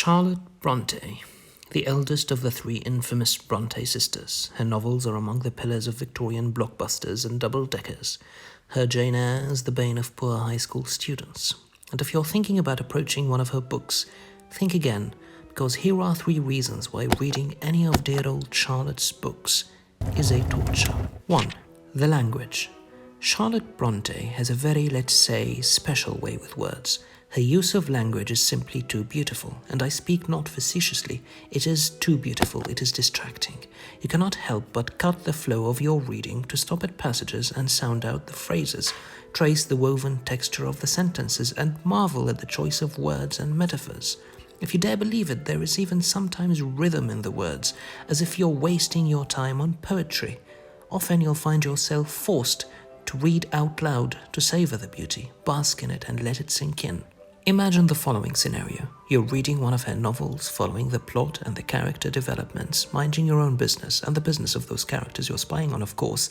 Charlotte Bronte, the eldest of the three infamous Bronte sisters. Her novels are among the pillars of Victorian blockbusters and double-deckers. Her Jane Eyre is the bane of poor high school students. And if you're thinking about approaching one of her books, think again, because here are 3 reasons why reading any of dear old Charlotte's books is a torture. 1. The language. Charlotte Bronte has a very, let's say, special way with words. Her use of language is simply too beautiful, and I speak not facetiously. It is too beautiful, it is distracting. You cannot help but cut the flow of your reading to stop at passages and sound out the phrases, trace the woven texture of the sentences, and marvel at the choice of words and metaphors. If you dare believe it, there is even sometimes rhythm in the words, as if you're wasting your time on poetry. Often you'll find yourself forced to read out loud to savor the beauty, bask in it, and let it sink in. Imagine the following scenario. You're reading one of her novels, following the plot and the character developments, minding your own business and the business of those characters you're spying on, of course,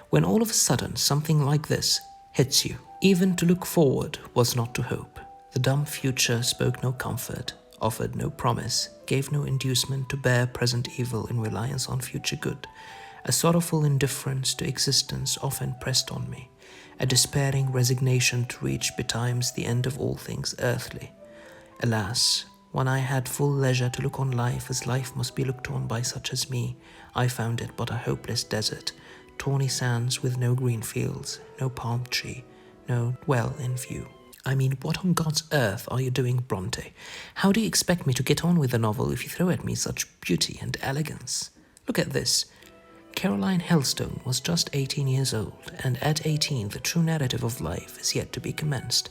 when all of a sudden something like this hits you. Even to look forward was not to hope. The dumb future spoke no comfort, offered no promise, gave no inducement to bear present evil in reliance on future good. A sorrowful indifference to existence often pressed on me. A despairing resignation to reach betimes the end of all things earthly. Alas, when I had full leisure to look on life as life must be looked on by such as me, I found it but a hopeless desert, tawny sands with no green fields, no palm tree, no well in view. I mean, what on God's earth are you doing, Bronte? How do you expect me to get on with the novel if you throw at me such beauty and elegance? Look at this. Caroline Helstone was just 18 years old, and at 18 the true narrative of life is yet to be commenced.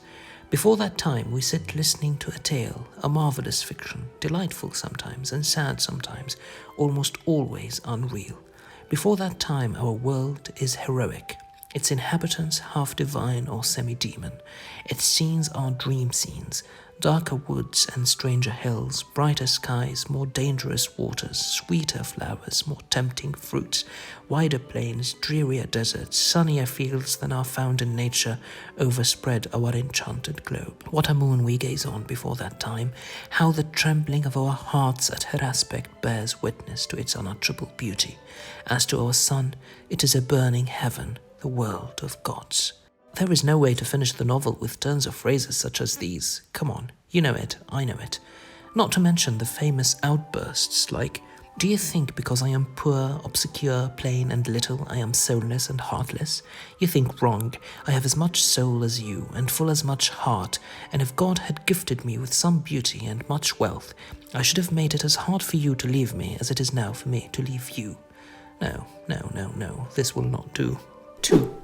Before that time we sit listening to a tale, a marvelous fiction, delightful sometimes and sad sometimes, almost always unreal. Before that time our world is heroic, its inhabitants half divine or semi-demon. Its scenes are dream scenes, darker woods and stranger hills, brighter skies, more dangerous waters, sweeter flowers, more tempting fruits, wider plains, drearier deserts, sunnier fields than are found in nature overspread our enchanted globe. What a moon we gaze on before that time, how the trembling of our hearts at her aspect bears witness to its unutterable beauty. As to our sun, it is a burning heaven, the world of gods. There is no way to finish the novel with turns of phrases such as these. Come on, you know it, I know it. Not to mention the famous outbursts like, "Do you think because I am poor, obscure, plain and little, I am soulless and heartless? You think wrong. I have as much soul as you, and full as much heart, and if God had gifted me with some beauty and much wealth, I should have made it as hard for you to leave me as it is now for me to leave you." No, this will not do. 2.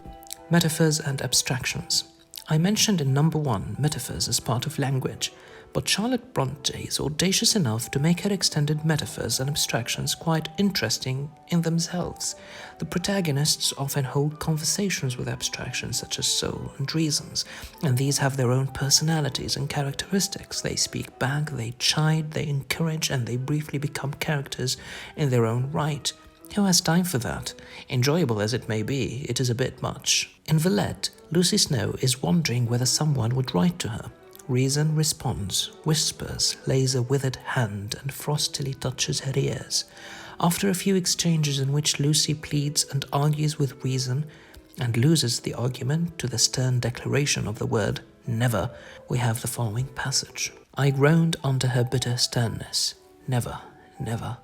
Metaphors and abstractions. I mentioned in number 1 metaphors as part of language, but Charlotte Bronte is audacious enough to make her extended metaphors and abstractions quite interesting in themselves. The protagonists often hold conversations with abstractions such as soul and reasons, and these have their own personalities and characteristics. They speak back, they chide, they encourage, and they briefly become characters in their own right. Who has time for that? Enjoyable as it may be, it is a bit much. In Villette, Lucy Snow is wondering whether someone would write to her. Reason responds, whispers, lays a withered hand, and frostily touches her ears. After a few exchanges in which Lucy pleads and argues with reason, and loses the argument to the stern declaration of the word never, we have the following passage. I groaned under her bitter sternness. Never, never.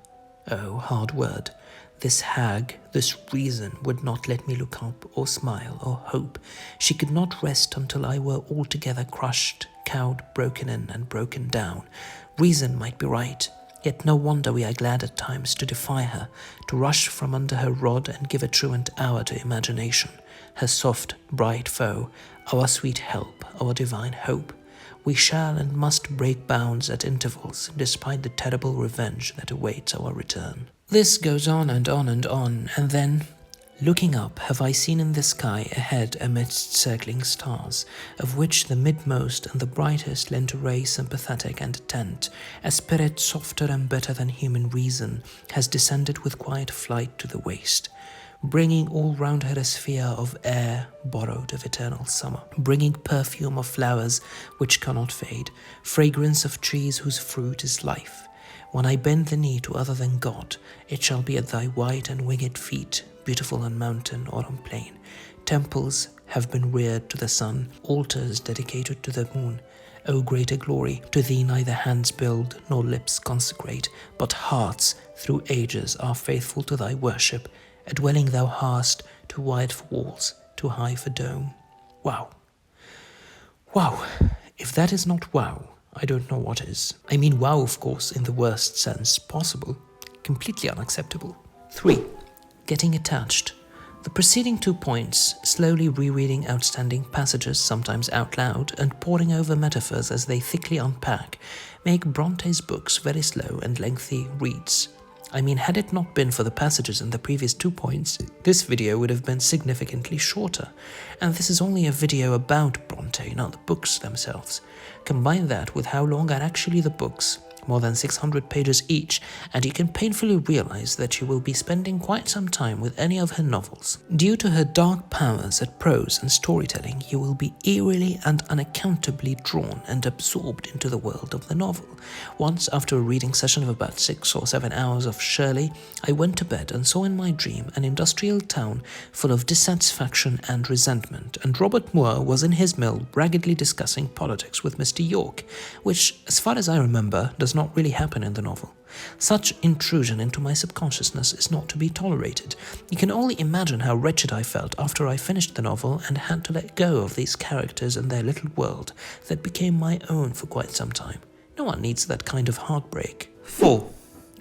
Oh, hard word. This hag, this reason, would not let me look up or smile or hope. She could not rest until I were altogether crushed, cowed, broken in and broken down. Reason might be right, yet no wonder we are glad at times to defy her, to rush from under her rod and give a truant hour to imagination, her soft, bright foe, our sweet help, our divine hope. We shall and must break bounds at intervals, despite the terrible revenge that awaits our return. This goes on and on and on, and then, looking up, have I seen in the sky ahead amidst circling stars, of which the midmost and the brightest lent a ray sympathetic and attent, a spirit softer and better than human reason has descended with quiet flight to the waste. bringing all round her a sphere of air borrowed of eternal summer, bringing perfume of flowers which cannot fade, fragrance of trees whose fruit is life. When I bend the knee to other than God, it shall be at thy white and winged feet, beautiful on mountain or on plain. Temples have been reared to the sun, altars dedicated to the moon. O greater glory, to thee neither hands build nor lips consecrate, but hearts through ages are faithful to thy worship, a dwelling thou hast, too wide for walls, too high for dome. Wow. Wow. If that is not wow, I don't know what is. I mean wow, of course, in the worst sense possible. Completely unacceptable. 3. Getting attached. The preceding 2 points, slowly rereading outstanding passages, sometimes out loud, and poring over metaphors as they thickly unpack, make Bronte's books very slow and lengthy reads. I mean, had it not been for the passages in the previous 2 points, this video would have been significantly shorter. And this is only a video about Bronte, not the books themselves. Combine that with how long are actually the books, more than 600 pages each, and you can painfully realize that you will be spending quite some time with any of her novels. Due to her dark powers at prose and storytelling, you will be eerily and unaccountably drawn and absorbed into the world of the novel. Once, after a reading session of about 6 or 7 hours of Shirley, I went to bed and saw in my dream an industrial town full of dissatisfaction and resentment, and Robert Moore was in his mill raggedly discussing politics with Mr. York, which, as far as I remember, does not really happen in the novel. Such intrusion into my subconsciousness is not to be tolerated. You can only imagine how wretched I felt after I finished the novel and had to let go of these characters and their little world that became my own for quite some time. No one needs that kind of heartbreak. 4.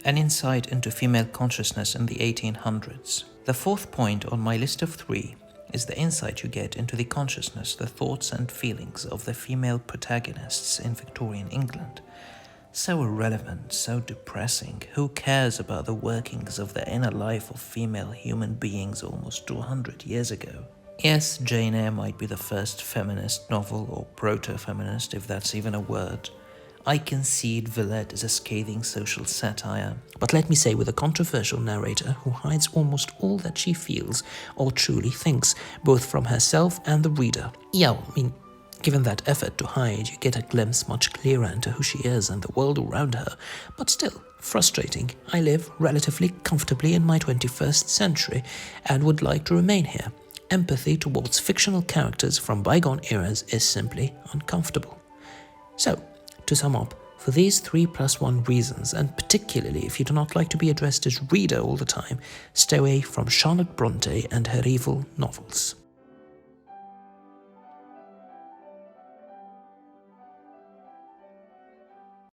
An insight into female consciousness in the 1800s. The 4th point on my list of 3 is the insight you get into the consciousness, the thoughts and feelings of the female protagonists in Victorian England. So irrelevant, so depressing. Who cares about the workings of the inner life of female human beings almost 200 years ago? Yes, Jane Eyre might be the first feminist novel, or proto-feminist, if that's even a word. I concede Villette is a scathing social satire, but let me say with a controversial narrator who hides almost all that she feels or truly thinks, both from herself and the reader. Yeah, given that effort to hide, you get a glimpse much clearer into who she is and the world around her, but still frustrating. I live relatively comfortably in my 21st century and would like to remain here. Empathy towards fictional characters from bygone eras is simply uncomfortable. So, to sum up, for these 3+1 reasons, and particularly if you do not like to be addressed as reader all the time, stay away from Charlotte Bronte and her evil novels.